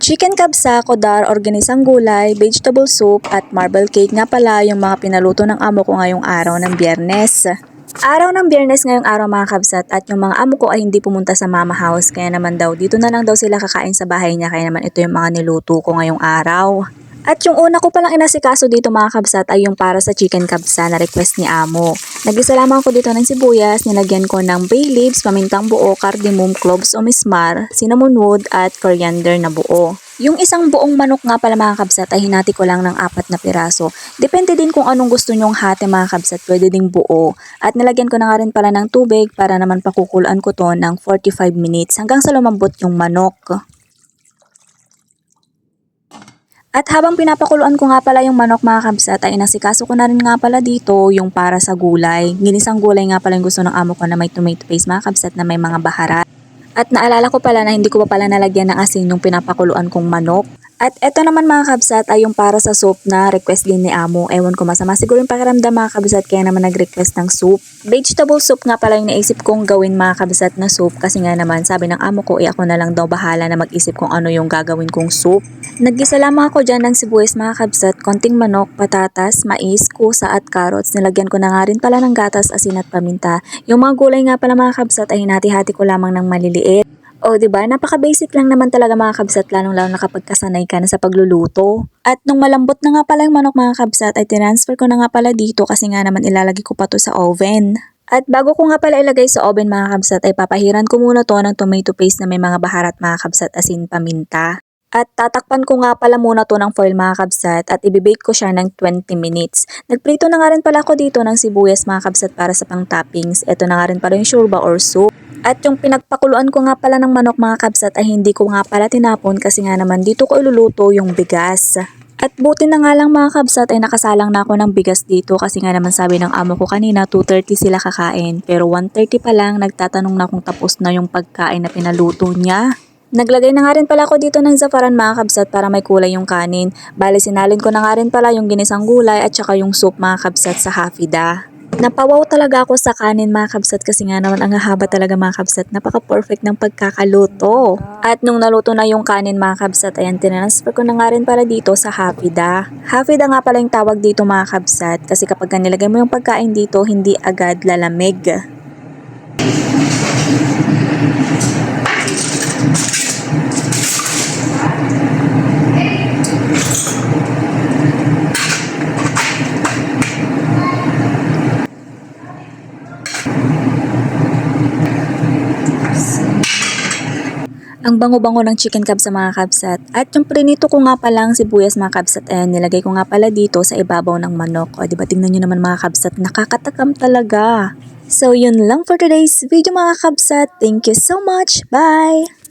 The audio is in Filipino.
Chicken kabsa, kodar, organisang gulay, vegetable soup at marble cake nga pala yung mga pinaluto ng amo ko ngayong araw ng Biyernes. Araw ng Biyernes ngayong araw mga kabsat at yung mga amo ko ay hindi pumunta sa mama house kaya naman daw dito na lang daw sila kakain sa bahay niya kaya naman ito yung mga niluto ko ngayong araw. At yung una ko palang inasikaso dito mga kabsat ay yung para sa chicken kabsa na request ni amo. Nagisa lamang ko dito ng sibuyas, nilagyan ko ng bay leaves, pamintang buo, cardamom, cloves o mismar, cinnamon wood at coriander na buo. Yung isang buong manok nga pala mga kabsat ay hinati ko lang ng 4 na piraso. Depende din kung anong gusto nyong hati mga kabsat, pwede ding buo. At nilagyan ko na nga rin pala ng tubig para naman pakukulaan ko to ng 45 minutes hanggang sa lumambot yung manok. At habang pinapakuluan ko nga pala yung manok mga kabsat ay inasikaso ko na rin nga pala dito yung para sa gulay. Ginisang gulay nga pala yung gusto ng amo ko na may tomato paste mga kabsat na may mga baharat. At naalala ko pala na hindi ko pa pala nalagyan ng asin yung pinapakuluan kong manok. At eto naman mga kabsat ay yung para sa soup na request din ni amo. Ewan ko masama siguro yung pakiramdam mga kabsat kaya naman nag-request ng soup. Vegetable soup nga pala yung naisip kong gawin mga kabsat na soup kasi nga naman sabi ng amo ko ako na lang daw bahala na mag-isip kung ano yung gagawin kong soup. Naggisa lamang ako dyan ng sibuyas mga kabsat, konting manok, patatas, mais, kusa at carrots. Nilagyan ko na nga rin pala ng gatas, asin at paminta. Yung mga gulay nga pala mga kabsat ay hinati-hati ko lamang ng maliliit. O diba, napaka-basic lang naman talaga mga kabsat lalong-lalo na kapag kasanay ka na sa pagluluto. At nung malambot na nga pala yung manok mga kabsat ay transfer ko na nga pala dito kasi nga naman ilalagay ko pa to sa oven. At bago ko nga pala ilagay sa oven mga kabsat ay papahiran ko muna to ng tomato paste na may mga baharat mga kabsat, asin, paminta. At tatakpan ko nga pala muna to ng foil mga kabsat at ibibake ko siya ng 20 minutes. Nagprito na nga rin pala ako dito ng sibuyas mga kabsat para sa pang toppings. Ito na nga rin pala yung shurba or soup. At yung pinagpakuluan ko nga pala ng manok mga kabsat ay hindi ko nga pala tinapon kasi nga naman dito ko iluluto yung bigas. At buti na nga lang mga kabsat ay nakasalang na ako ng bigas dito kasi nga naman sabi ng amo ko kanina 2:30 sila kakain. Pero 1:30 pa lang nagtatanong na kung tapos na yung pagkain na pinaluto niya. Naglagay na nga rin pala ako dito ng zafaran mga kabsat para may kulay yung kanin. Bale sinalin ko na nga rin pala yung ginisang gulay at saka yung soup mga kabsat sa hafida. Napawaw talaga ako sa kanin mga kabsat kasi nga naman ang haba talaga mga kabsat. Napaka-perfect ng pagkakaluto. At nung naluto na yung kanin mga kabsat, ayan tinransfer ko na nga rin pala dito sa hafida. Hafida nga pala yung tawag dito mga kabsat kasi kapag nilagay mo yung pagkain dito, hindi agad lalamig. Ang bango-bango ng chicken kabsa mga kabsat. At yung prinito ko nga palang sibuyas mga kabsat, ayan, nilagay ko nga pala dito sa ibabaw ng manok. O diba tingnan nyo naman mga kabsat, nakakatakam talaga. So yun lang for today's video mga kabsat. Thank you so much. Bye!